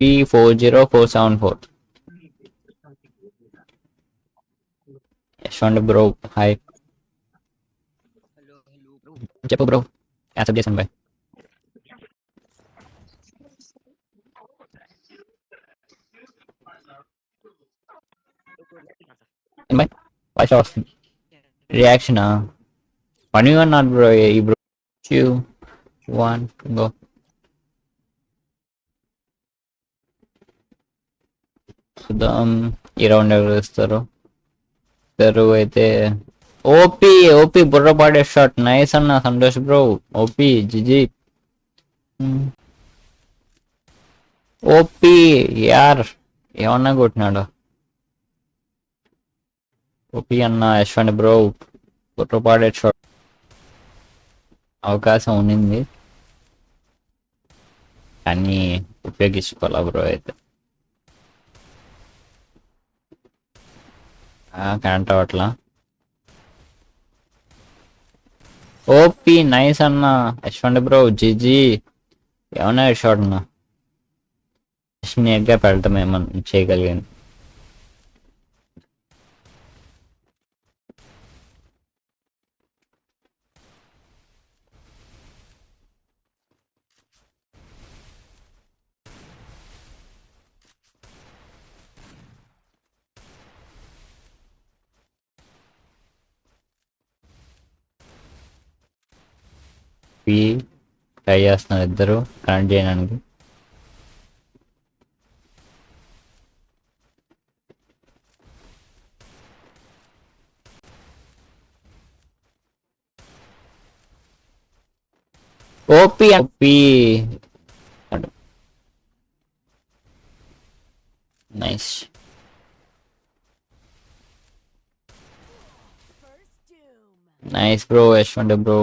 P40474. Yashwant bro hi. Hello hello bro. చెప్పు bro. Accept చేశాను bye. Bye voice వస్తుంది. రియాక్షనా? పని అన్నాడు బ్రో. ఈ బ్రో 2 1 గో. చూద్దాం ఈ రౌండ్ ఎవరు ఇస్తారు. ఇద్దరు అయితే ఓపీ ఓపీ బుర్రపాడే షాట్ నైస్ అన్న Santosh bro. OP GG. OP యార్ ఏమన్నా కొట్టినాడు. ఓపీ అన్న యశ్వంత్ బ్రో బుర్రపాడే షాట్. అవకాశం ఉన్నింది కానీ ఉపయోగించుకోవాలా బ్రో అయితే. కరెంట్ అవట్లా. ఓపీ నైస్ అన్న యశ్వంత్ బ్రో జిజి. ఏమన్నా షాట్ అన్న నీట్గా పెడతాం ఏమన్నా చేయగలిగాను. ట్రై చేస్తున్నారు ఇద్దరు కనెక్ట్ చేయడానికి. OP OP nice. Nice bro Yashwant bro